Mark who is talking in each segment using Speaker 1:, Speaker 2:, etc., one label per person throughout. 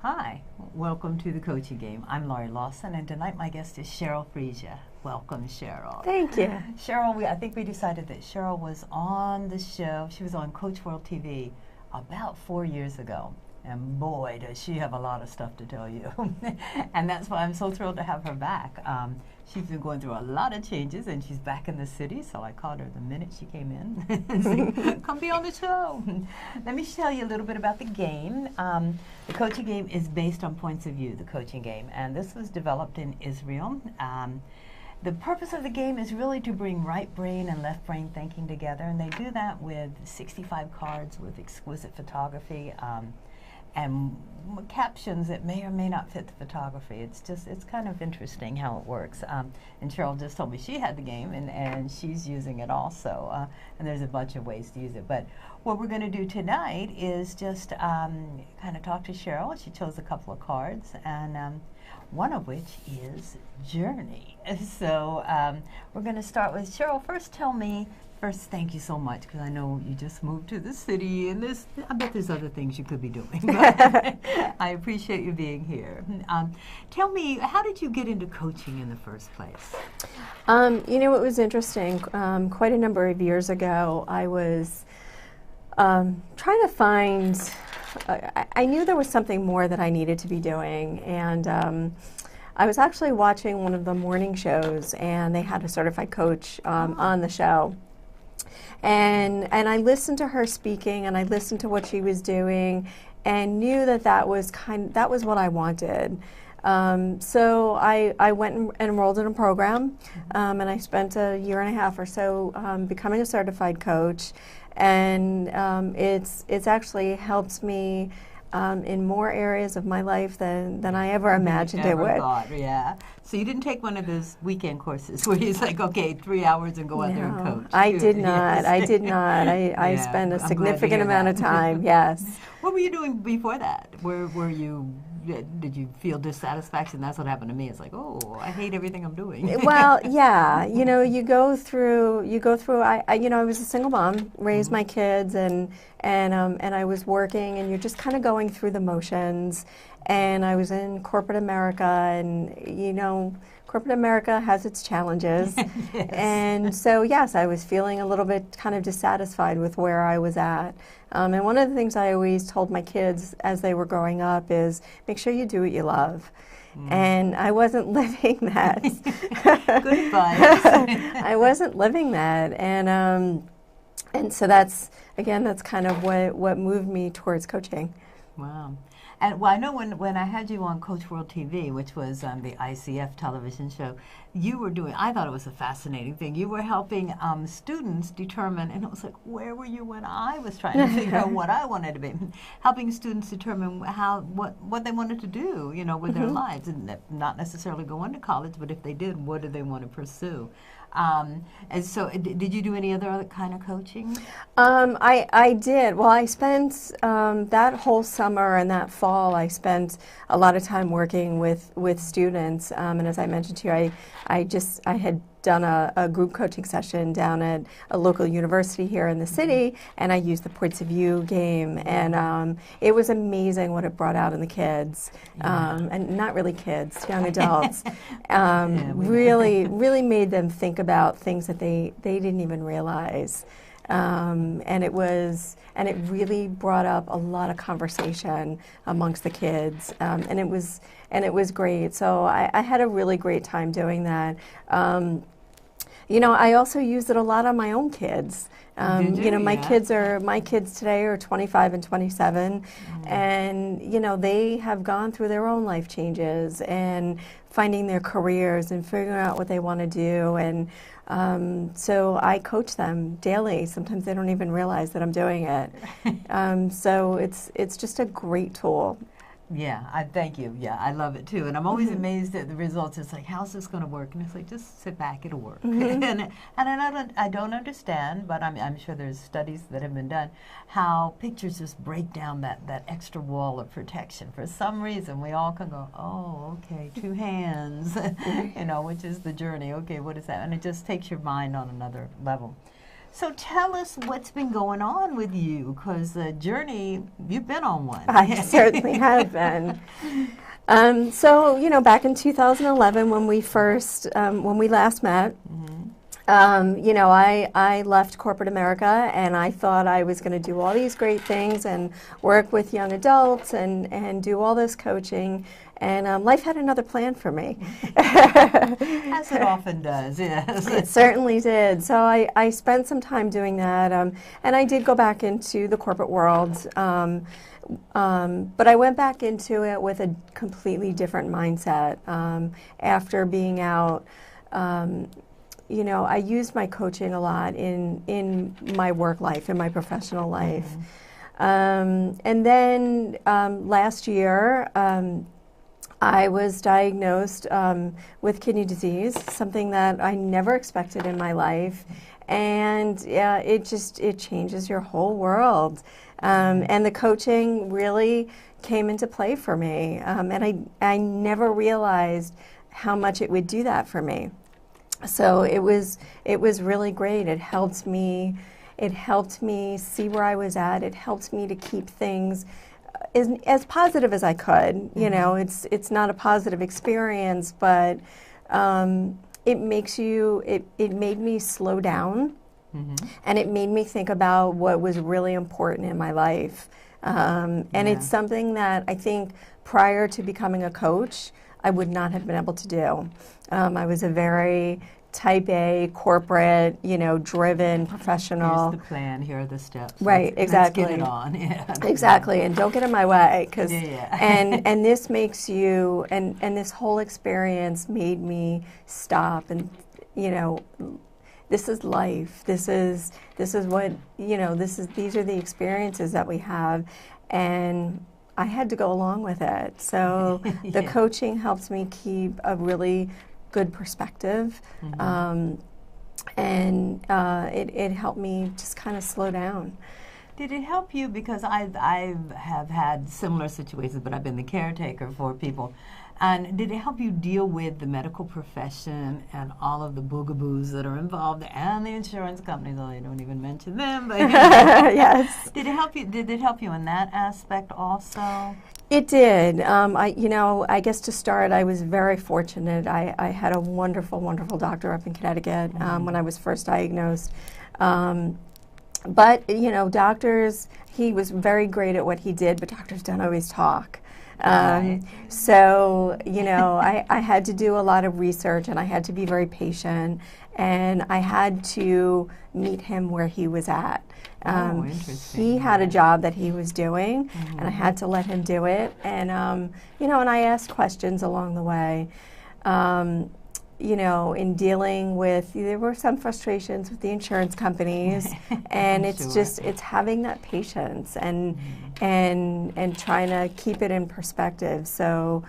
Speaker 1: Hi, welcome to the Coaching Game. I'm Laurie Lawson, and tonight my guest is Cheryl Friscia. Welcome, Cheryl.
Speaker 2: Thank you.
Speaker 1: Cheryl, I think we decided that Cheryl was on the show. She was on Coach World TV about 4 years ago. And boy, does she have a lot of stuff to tell you. And that's why I'm so thrilled to have her back. She's been going through a lot of changes, and she's back in the city, so I called her the minute she came in and said, come be on the show. Let me tell you a little bit about the game. The coaching game is based on points of view, the coaching game, and this was developed in Israel. The purpose of the game is really to bring right brain and left brain thinking together, and they do that with 65 cards with exquisite photography. And captions that may or may not fit the photography. It's kind of interesting how it works. And Cheryl just told me she had the game, and she's using it also. And there's a bunch of ways to use it. But what we're going to do tonight is just kind of talk to Cheryl. She chose a couple of cards, and one of which is Journey. So we're going to start with Cheryl. First, thank you so much, because I know you just moved to the city, and I bet there's other things you could be doing. But I appreciate you being here. Tell me, how did you get into coaching in the first place?
Speaker 2: It was interesting. Quite a number of years ago, I was trying to find, I knew there was something more that I needed to be doing, and I was actually watching one of the morning shows, and they had a certified coach on the show. And I listened to her speaking, and I listened to what she was doing, and knew that was what I wanted. So I went and enrolled in a program, and I spent a year and a half or so becoming a certified coach, and it's actually helped me in more areas of my life than I ever imagined it would.
Speaker 1: Thought, yeah. So you didn't take one of those weekend courses where it's like, okay, 3 hours and go out there and coach.
Speaker 2: I did not. Yes. I did not. I spent a significant amount of time. Yes.
Speaker 1: What were you doing before that? Were you? Did you feel dissatisfaction? That's what happened to me. It's like, oh, I hate everything I'm doing.
Speaker 2: Well, yeah. You go through. I was a single mom, raised my kids, and I was working, and you're just kind of going through the motions. And I was in corporate America, and corporate America has its challenges. Yes. And so, yes, I was feeling a little bit kind of dissatisfied with where I was at. And one of the things I always told my kids as they were growing up is, make sure you do what you love. And I wasn't living that.
Speaker 1: Good advice.
Speaker 2: I wasn't living that. And so that's kind of what moved me towards coaching.
Speaker 1: Wow. And well, I know when I had you on Coach World TV, which was the ICF television show, you were doing, I thought it was a fascinating thing. You were helping students determine, and it was like, where were you when I was trying to figure out what I wanted to be? Helping students determine what they wanted to do, with their lives, and not necessarily go into college, but if they did, what did they want to pursue? And so, did you do any other kind of coaching?
Speaker 2: I did. Well, I spent that whole summer and that fall, I spent a lot of time working with students. And as I mentioned to you, I had done a group coaching session down at a local university here in the city, and I used the points of view game, and it was amazing what it brought out in the kids, and not really kids, young adults. Really made them think about things that they didn't even realize. And it really brought up a lot of conversation amongst the kids, and it was great. So I had a really great time doing that. I also used it a lot on my own kids. My kids today are 25 and 27, and they have gone through their own life changes and finding their careers and figuring out what they want to do, and so I coach them daily. Sometimes they don't even realize that I'm doing it. So it's just a great tool.
Speaker 1: Yeah, I thank you. Yeah, I love it too. And I'm always amazed at the results. It's like, how's this going to work? And it's like, just sit back, it'll work. And I don't understand, but I'm sure there's studies that have been done, how pictures just break down that extra wall of protection. For some reason, we all can go, oh, okay, 2 hands, which is the journey. Okay, what is that? And it just takes your mind on another level. So tell us what's been going on with you, because the journey, you've been on one.
Speaker 2: I certainly have been. So, you know, back in 2011 when we last met, you know, I left corporate America, and I thought I was going to do all these great things and work with young adults and do all this coaching. And life had another plan for me.
Speaker 1: As it often does, yes.
Speaker 2: It certainly did. So I spent some time doing that. And I did go back into the corporate world. But I went back into it with a completely different mindset. After being out, you know, I used my coaching a lot in my work life, in my professional life. And then last year, I was diagnosed with kidney disease, something that I never expected in my life. And it changes your whole world. And the coaching really came into play for me. And I never realized how much it would do that for me. So it was really great. It helped me see where I was at. It helped me to keep things as positive as I could. You know, it's not a positive experience, but it made me slow down, and it made me think about what was really important in my life. And it's something that I think prior to becoming a coach, I would not have been able to do. I was a very type A, corporate, you know, driven professional.
Speaker 1: Here's the plan, here are the steps.
Speaker 2: Right, exactly.
Speaker 1: Let's get it on. Yeah.
Speaker 2: Exactly, and don't get in my way, because and this makes you, and this whole experience made me stop and, you know, this is life. This is what, you know, these are the experiences that we have, and I had to go along with it. So the coaching helps me keep a really good perspective, and it helped me just kind of slow down.
Speaker 1: Did it help you? Because I have had similar situations, but I've been the caretaker for people. And did it help you deal with the medical profession and all of the boogaboos that are involved, and the insurance companies? Oh, I don't even mention them. But
Speaker 2: yes.
Speaker 1: Did it help you? Did it help you in that aspect also?
Speaker 2: It did. You know, I guess to start, I was very fortunate. I had a wonderful, wonderful doctor up in Connecticut when I was first diagnosed. But, you know, doctors, he was very great at what he did, but doctors don't always talk. So, you know, I had to do a lot of research, and I had to be very patient, and I had to meet him where he was at. He had a job that he was doing, and I had to let him do it. And, you know, and I asked questions along the way. You know, in dealing with, there were some frustrations with the insurance companies, and it's just, it's having that patience and trying to keep it in perspective. So,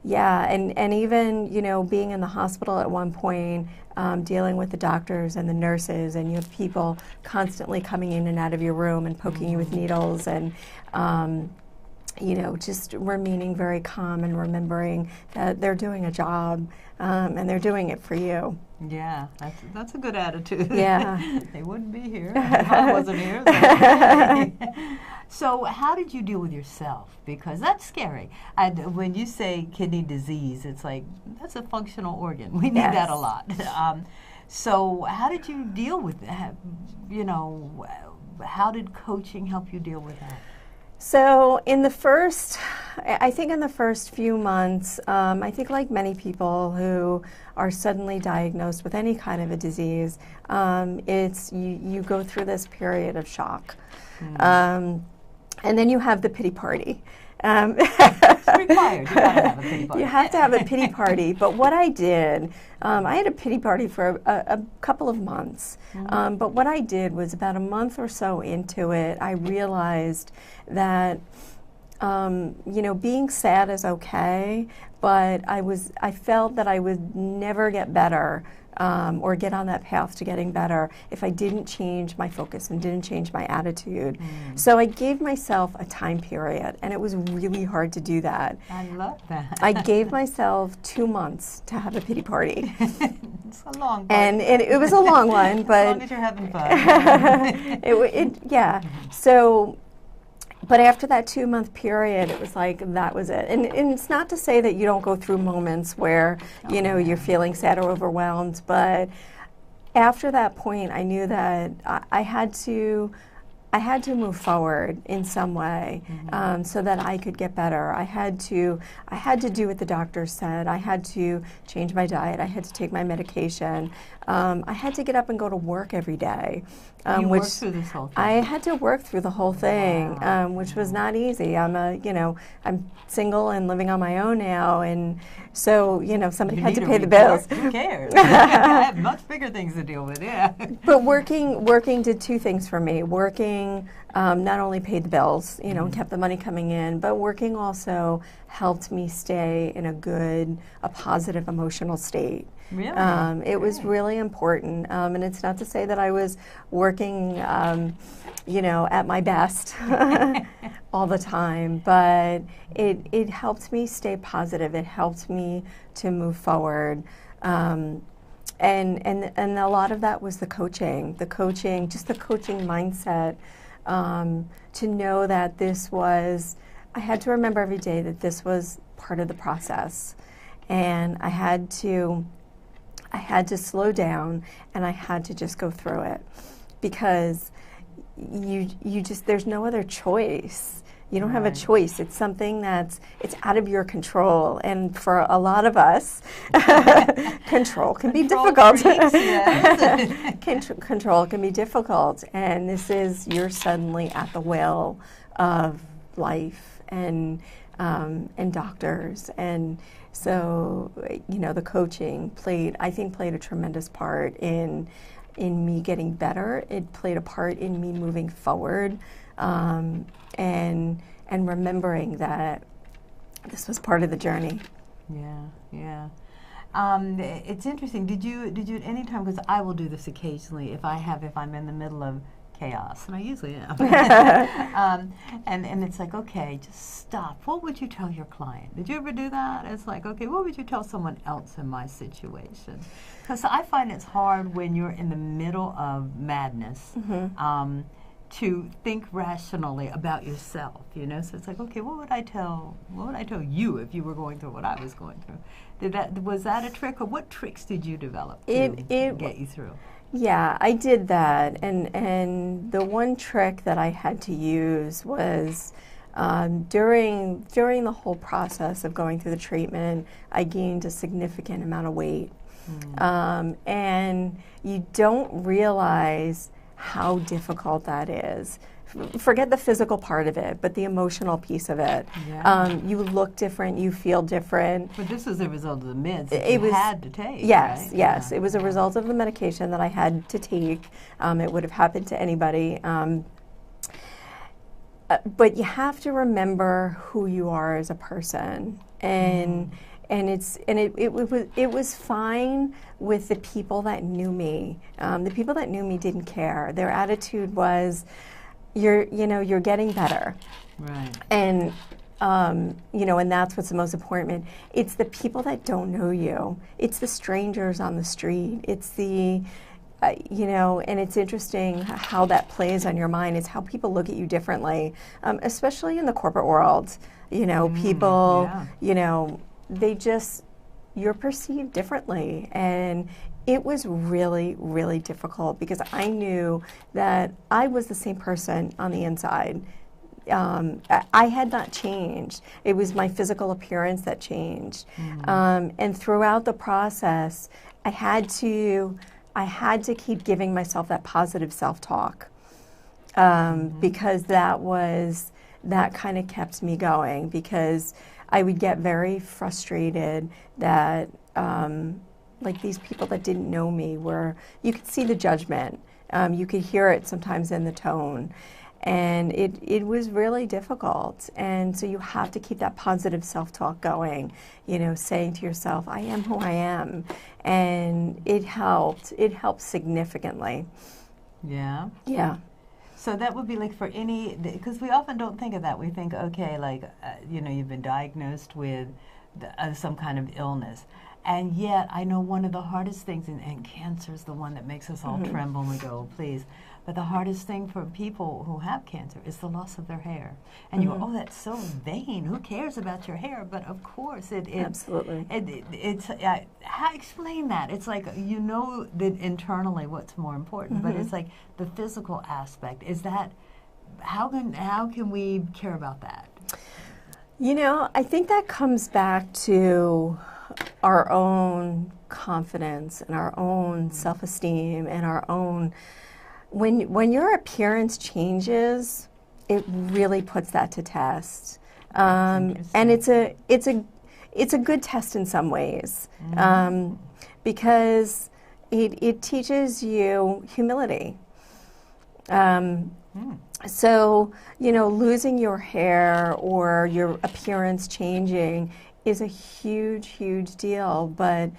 Speaker 2: yeah, and even, you know, being in the hospital at one point, dealing with the doctors and the nurses, and you have people constantly coming in and out of your room and poking you with needles, and you know, just remaining very calm and remembering that they're doing a job, and they're doing it for you.
Speaker 1: Yeah, that's a good attitude.
Speaker 2: Yeah.
Speaker 1: They wouldn't be here if I wasn't here. So how did you deal with yourself? Because that's scary. When you say kidney disease, it's like, that's a functional organ. We need that a lot. So how did you deal with that? You know, how did coaching help you deal with that?
Speaker 2: So I think in the first few months, I think like many people who are suddenly diagnosed with any kind of a disease, it's you go through this period of shock. And then you have the pity party.
Speaker 1: It's required. You gotta have a pity party.
Speaker 2: You have to have a pity party. But what I did, I had a pity party for a couple of months. But what I did was about a month or so into it, I realized that you know, being sad is okay, but I felt that I would never get better or get on that path to getting better if I didn't change my focus and didn't change my attitude. So I gave myself a time period, and it was really hard to do that.
Speaker 1: I love that.
Speaker 2: I gave myself 2 months to have a pity party.
Speaker 1: It's a long one.
Speaker 2: And it was a long one, but
Speaker 1: as long as you're having fun.
Speaker 2: Yeah. So, but after that 2-month period, it was like that was it. And it's not to say that you don't go through moments where you're feeling sad or overwhelmed, but after that point, I knew that I had to move forward in some way, so that I could get better. I had to do what the doctor said. I had to change my diet. I had to take my medication. I had to get up and go to work every day.
Speaker 1: You worked through this whole thing.
Speaker 2: I had to work through the whole thing,
Speaker 1: Wow.
Speaker 2: Which was not easy. I'm single and living on my own now, and so somebody had to pay the bills.
Speaker 1: Who cares? I have much bigger things to deal with. Yeah.
Speaker 2: But working did two things for me. Working not only paid the bills, and kept the money coming in, but working also helped me stay in a positive emotional state.
Speaker 1: Really?
Speaker 2: It was really important, and it's not to say that I was working, at my best all the time, but it helped me stay positive. It helped me to move forward, and a lot of that was the coaching, just the coaching mindset, to know that I had to remember every day that this was part of the process, and I had to slow down, and I had to just go through it, because there's no other choice. You don't have a choice. It's something it's out of your control, and for a lot of us, control can be difficult.
Speaker 1: Freaks, yes.
Speaker 2: Control can be difficult, and you're suddenly at the will of life and doctors, and so the coaching played a tremendous part in me getting better. It played a part in me moving forward, and remembering that this was part of the journey.
Speaker 1: Yeah. It's interesting. Did you at any time, because I will do this occasionally if I'm in the middle of chaos, and I usually am. And it's like, okay, just stop. What would you tell your client? Did you ever do that? It's like, okay, what would you tell someone else in my situation? Because I find it's hard when you're in the middle of madness, to think rationally about yourself, So it's like, okay, what would I tell you if you were going through what I was going through? Was that a trick, or what tricks did you develop to get you through?
Speaker 2: Yeah, I did that, and the one trick that I had to use was during the whole process of going through the treatment, I gained a significant amount of weight, and you don't realize how difficult that is. Forget the physical part of it, but the emotional piece of it.
Speaker 1: Yeah.
Speaker 2: You look different, you feel different.
Speaker 1: But this was a result of the meds that you had to take,
Speaker 2: yes,
Speaker 1: right?
Speaker 2: Yes. It was a result of the medication that I had to take. It would have happened to anybody. But you have to remember who you are as a person, and it was fine with the people that knew me. The people that knew me didn't care. Their attitude was, you're getting better,
Speaker 1: right?
Speaker 2: And and that's what's the most important. It's the people that don't know you. It's the strangers on the street. It's the and it's interesting how that plays on your mind. It's how people look at you differently, especially in the corporate world. People, you're perceived differently. And it was really, really difficult, because I knew that I was the same person on the inside. I had not changed. It was my physical appearance that changed. And throughout the process, I had to keep giving myself that positive self-talk, because that kind of kept me going, because I would get very frustrated that like these people that didn't know me you could see the judgment, you could hear it sometimes in the tone, and it was really difficult. And so you have to keep that positive self-talk going, saying to yourself, I am who I am. And it helped significantly.
Speaker 1: Yeah?
Speaker 2: Yeah.
Speaker 1: So that would be like for because we often don't think of that. We think, okay, like, you've been diagnosed with some kind of illness. And yet, I know one of the hardest things, and cancer is the one that makes us all tremble and we go, please. But the hardest thing for people who have cancer is the loss of their hair. And you go, oh, that's so vain. Who cares about your hair? But of course,
Speaker 2: absolutely.
Speaker 1: Explain that. It's like, you know that internally what's more important, but it's like the physical aspect. Is that, how can we care about that?
Speaker 2: You know, I think that comes back to our own confidence and our own self-esteem and our own, when your appearance changes, it really puts that to test. And it's a good test in some ways, because it teaches you humility. So, you know, losing your hair or your appearance changing is a huge, huge deal. But,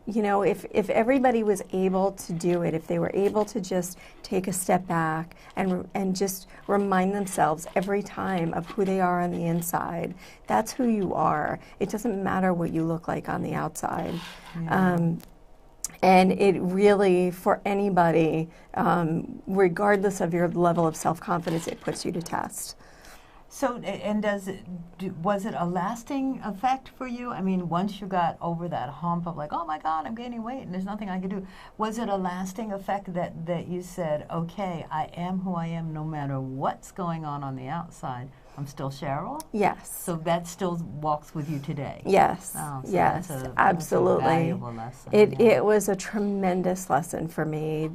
Speaker 2: you know, if everybody was able to do it, if they were able to just take a step back and just remind themselves every time of who they are on the inside, that's who you are. It doesn't matter what you look like on the outside. Yeah. And it really, for anybody, regardless of your level of self-confidence, it puts you to test.
Speaker 1: So, and was it a lasting effect for you? I mean, once you got over that hump of like, oh my God, I'm gaining weight and there's nothing I can do, was it a lasting effect that you said, okay, I am who I am no matter what's going on the outside? I'm still Cheryl?
Speaker 2: Yes.
Speaker 1: So that still walks with you today?
Speaker 2: Yes.
Speaker 1: Oh, so
Speaker 2: yes, absolutely.
Speaker 1: That's a valuable lesson.
Speaker 2: It was a tremendous lesson for me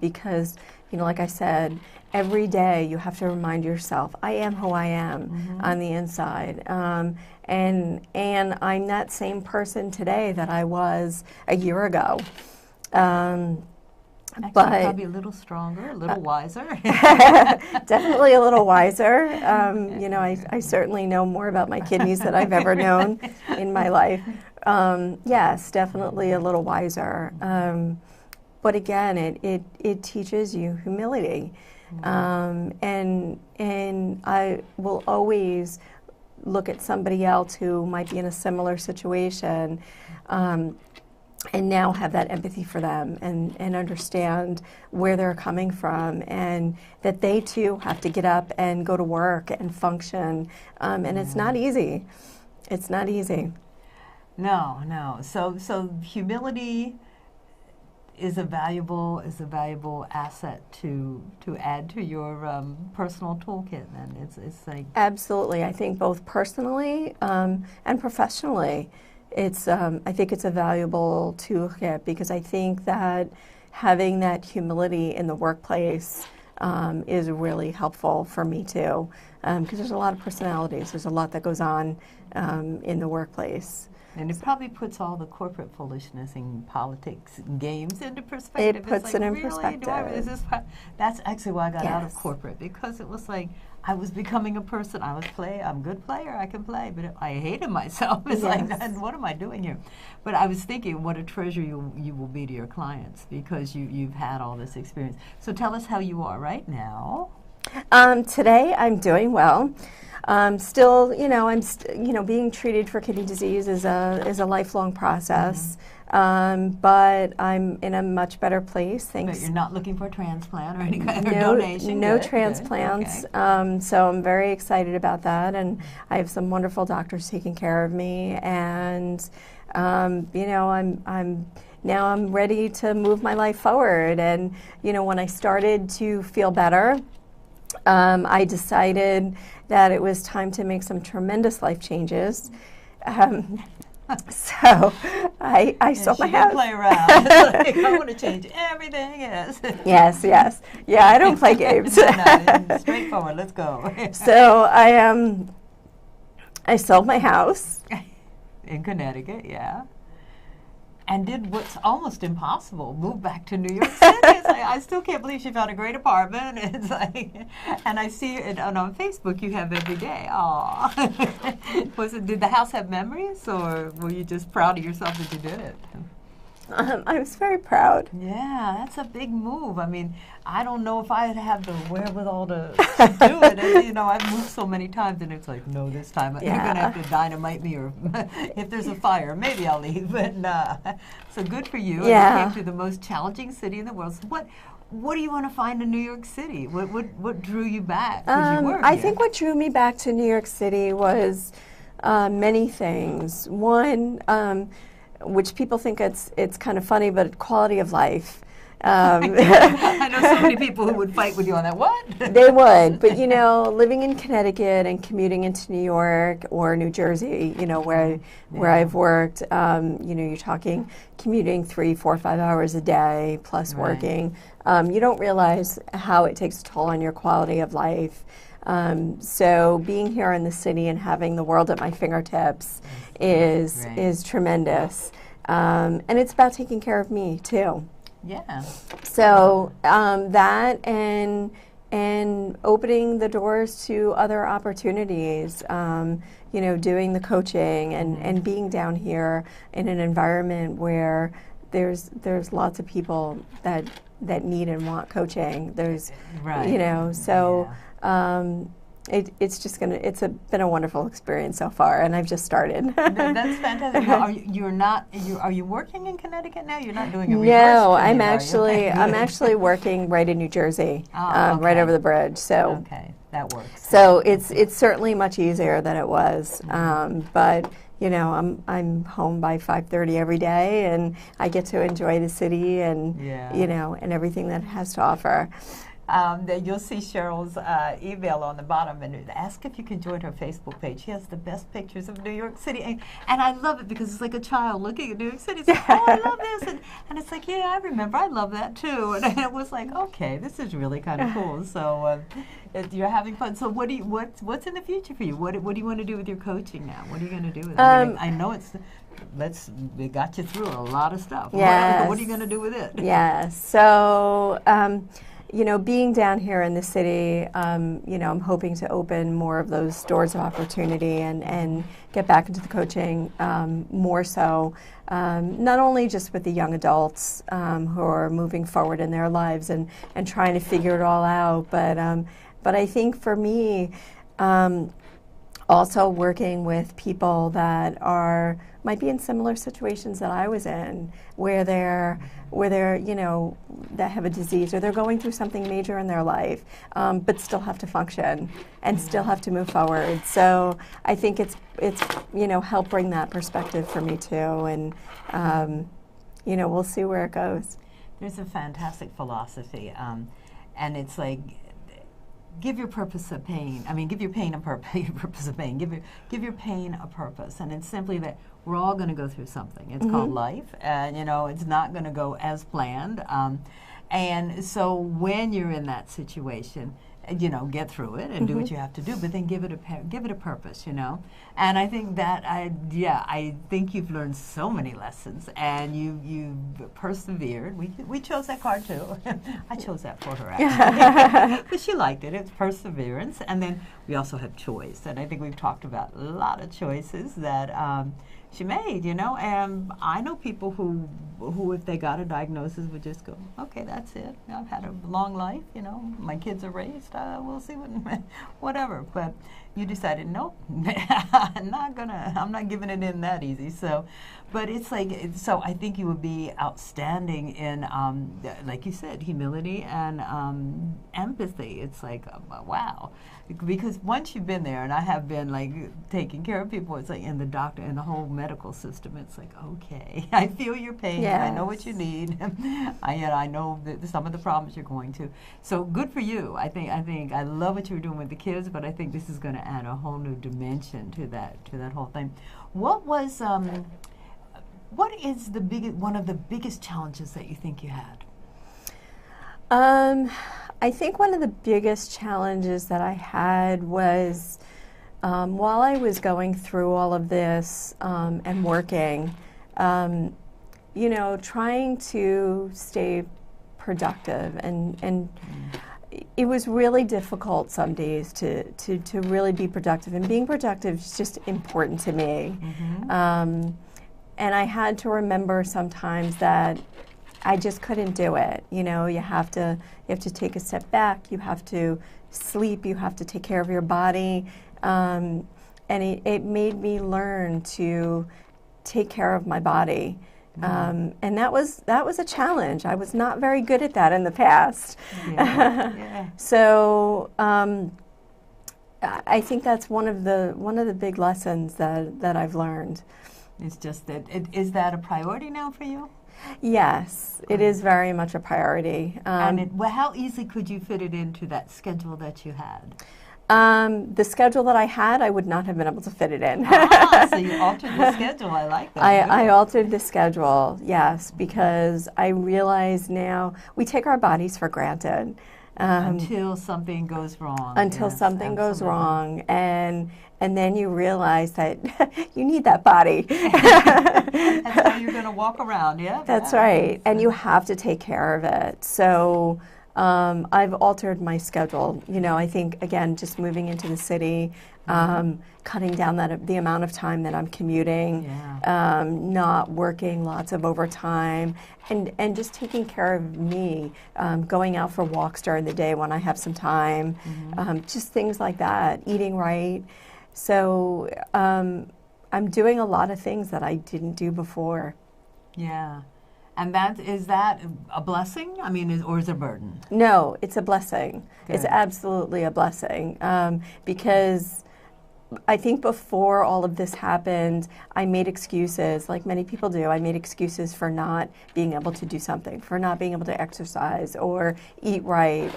Speaker 2: because, you know, like I said, every day you have to remind yourself, I am who I am on the inside. And I'm that same person today that I was a year ago.
Speaker 1: Actually,
Speaker 2: but
Speaker 1: probably a little stronger, a little wiser.
Speaker 2: Definitely a little wiser. You know, I certainly know more about my kidneys than I've ever known in my life. Yes, definitely a little wiser. But again, it teaches you humility. And I will always look at somebody else who might be in a similar situation and now have that empathy for them and understand where they're coming from and that they too have to get up and go to work and function. And it's not easy. It's not easy.
Speaker 1: No. So humility is a valuable asset to add to your personal toolkit. Then it's like
Speaker 2: absolutely. I think both personally and professionally, it's I think it's a valuable toolkit because I think that having that humility in the workplace is really helpful for me too. Because there's a lot of personalities. There's a lot that goes on in the workplace.
Speaker 1: And it probably puts all the corporate foolishness and politics and games into perspective.
Speaker 2: It puts
Speaker 1: like,
Speaker 2: it in
Speaker 1: really,
Speaker 2: perspective.
Speaker 1: That's actually why I got out of corporate, because it was like I was becoming a person. I'm a good player, I can play, but I hated myself. It's like, what am I doing here? But I was thinking what a treasure you will be to your clients because you've had all this experience. So tell us how you are right now.
Speaker 2: Today I'm doing well. Still, I'm being treated for kidney disease is a lifelong process. But I'm in a much better place. Thanks.
Speaker 1: But you're not looking for a transplant or any kind of donation?
Speaker 2: No transplants. Okay. So I'm very excited about that, and I have some wonderful doctors taking care of me, and I'm now I'm ready to move my life forward. And when I started to feel better, I decided that it was time to make some tremendous life changes. So I sold my house.
Speaker 1: Play around. Like, I want to change everything.
Speaker 2: Yes. Yeah, I don't play games.
Speaker 1: No, straightforward. Let's go.
Speaker 2: So I sold my house
Speaker 1: in Connecticut. Yeah. And did what's almost impossible, move back to New York City. It's like, I still can't believe she found a great apartment. It's like, and I see it on Facebook you have every day. Aw. Did the house have memories, or were you just proud of yourself that you did it?
Speaker 2: I was very proud.
Speaker 1: Yeah, that's a big move. I mean, I don't know if I'd have the wherewithal to do it. And, you know, I've moved so many times, and it's like, no, this time you're going to have to dynamite me, or if there's a fire, maybe I'll leave. But so good for you.
Speaker 2: Yeah.
Speaker 1: And you came to the most challenging city in the world. So what do you want to find in New York City? What drew you back? 'Cause you were
Speaker 2: I
Speaker 1: here.
Speaker 2: think what drew me back to New York City was many things. One, which people think it's kind of funny, but quality of life.
Speaker 1: I know so many people who would fight with you on that. What?
Speaker 2: They would, but you know, living in Connecticut and commuting into New York or New Jersey, you know, where I've worked, you know, you're talking commuting 3, 4, 5 hours a day plus working. You don't realize how it takes a toll on your quality of life. So being here in the city and having the world at my fingertips is tremendous, and it's about taking care of me too.
Speaker 1: Yeah.
Speaker 2: So that and opening the doors to other opportunities, you know, doing the coaching and being down here in an environment where there's lots of people that need and want coaching. There's, you know, so. It's been a wonderful experience so far, and I've just started.
Speaker 1: That's fantastic. Now, are you working in Connecticut now? You're not doing a reverse
Speaker 2: No,
Speaker 1: commute,
Speaker 2: I'm actually working right in New Jersey, right over the bridge. So
Speaker 1: that works.
Speaker 2: So it's certainly much easier than it was, but. You know, I'm home by 5:30 every day, and I get to enjoy the city and you know, and everything that it has to offer.
Speaker 1: You'll see Cheryl's email on the bottom, and ask if you can join her Facebook page. She has the best pictures of New York City, and I love it because it's like a child looking at New York City. It's like, oh, I love this, and it's like, yeah, I remember, I love that too, and it was like, okay, this is really kind of cool. So you're having fun. So what's in the future for you? What do you want to do with your coaching now? What are you going to do with it? I mean, I know it got you through a lot of stuff.
Speaker 2: Yes.
Speaker 1: What are you going to do with it?
Speaker 2: Yeah. So. You know, being down here in the city, you know, I'm hoping to open more of those doors of opportunity and get back into the coaching more so, not only just with the young adults who are moving forward in their lives and trying to figure it all out, but I think for me, also working with people that might be in similar situations that I was in, where they're you know, that have a disease or they're going through something major in their life, but still have to function and still have to move forward. So I think it's you know, help bring that perspective for me too, and you know, we'll see where it goes.
Speaker 1: There's a fantastic philosophy, and it's like, give your purpose a pain. I mean, give your pain a purpose. Your purpose a pain. Give your pain a purpose, and it's simply that we're all going to go through something. It's called life, and you know, it's not going to go as planned. And so when you're in that situation, you know, get through it and do what you have to do, but then give it a purpose, you know. And I think that I think you've learned so many lessons, and you've persevered. We chose that card too. I chose that for her actually, but she liked it. It's perseverance, and then we also have choice. And I think we've talked about a lot of choices that she made, you know. And I know people who if they got a diagnosis would just go, okay, that's it. I've had a long life, you know. My kids are raised. We'll see whatever. But you decided, nope, I'm not giving it in that easy. So, but it's like, so I think you would be outstanding in, like you said, humility and empathy. It's like, wow. Because once you've been there, and I have been like taking care of people, it's like in the doctor, in the whole medical system, it's like, okay, I feel your pain, I know what you need, I know that some of the problems you're going to. So good for you. I think I love what you're doing with the kids, but I think this is going to add a whole new dimension to that whole thing. What is one of the biggest challenges that you think you had?
Speaker 2: I think one of the biggest challenges that I had was while I was going through all of this and working, you know, trying to stay productive, and it was really difficult some days to really be productive, and being productive is just important to me. and I had to remember sometimes that I just couldn't do it. You know, you have to take a step back. You have to sleep. You have to take care of your body. And it made me learn to take care of my body. And that was a challenge. I was not very good at that in the past. Yeah. So I think that's one of the big lessons that I've learned.
Speaker 1: It's just that is that a priority now for you?
Speaker 2: Yes, it is very much a priority.
Speaker 1: How easily could you fit it into that schedule that you had?
Speaker 2: The schedule that I had, I would not have been able to fit it in.
Speaker 1: So you altered the schedule. I like that.
Speaker 2: I altered the schedule, yes, because I realize now we take our bodies for granted.
Speaker 1: Until something goes wrong.
Speaker 2: Until something goes wrong, and then you realize that you need that body.
Speaker 1: That's how you're going to walk around, yeah?
Speaker 2: That's right, and you have to take care of it. So I've altered my schedule. You know, I think, again, just moving into the city, cutting down the amount of time that I'm commuting, not working lots of overtime, and just taking care of me, going out for walks during the day when I have some time, just things like that, eating right. So I'm doing a lot of things that I didn't do before.
Speaker 1: Yeah. And is that a blessing? I mean, or is it a burden?
Speaker 2: No, it's a blessing.
Speaker 1: Good.
Speaker 2: It's absolutely a blessing because I think before all of this happened, I made excuses, like many people do. I made excuses for not being able to do something, for not being able to exercise or eat right,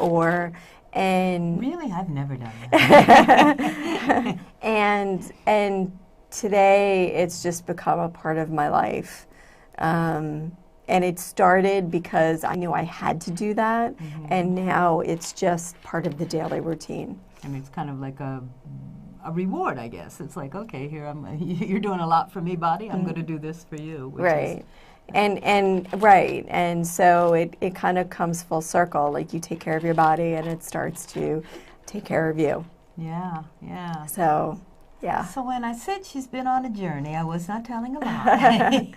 Speaker 2: and
Speaker 1: really, I've never done that.
Speaker 2: and today, it's just become a part of my life. And it started because I knew I had to do that, and now it's just part of the daily routine.
Speaker 1: And it's kind of like a reward, I guess. It's like, okay, here you're doing a lot for me, body. I'm going to do this for you.
Speaker 2: Right. And so it kind of comes full circle. Like you take care of your body, and it starts to take care of you.
Speaker 1: Yeah, yeah.
Speaker 2: So. Yeah.
Speaker 1: So when I said she's been on a journey, I was not telling a lie.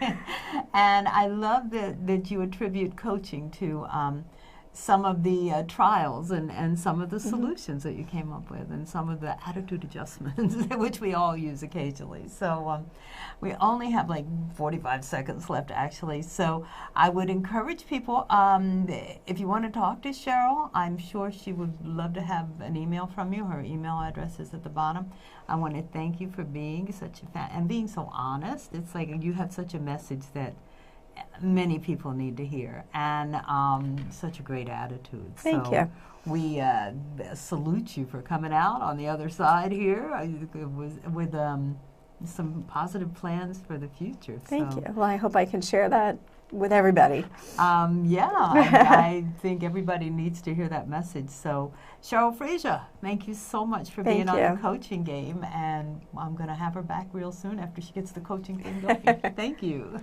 Speaker 1: And I love that you attribute coaching to some of the trials and some of the solutions that you came up with and some of the attitude adjustments, which we all use occasionally. So we only have like 45 seconds left, actually. So I would encourage people, if you want to talk to Cheryl, I'm sure she would love to have an email from you. Her email address is at the bottom. I want to thank you for being such a and being so honest. It's like you have such a message that many people need to hear, and such a great attitude.
Speaker 2: Thank you.
Speaker 1: We salute you for coming out on the other side here with some positive plans for the future.
Speaker 2: Thank you. Well, I hope I can share that with everybody.
Speaker 1: I think everybody needs to hear that message. So, Cheryl Friscia, thank you so much for being on the coaching game, and I'm going to have her back real soon after she gets the coaching thing going. Thank you.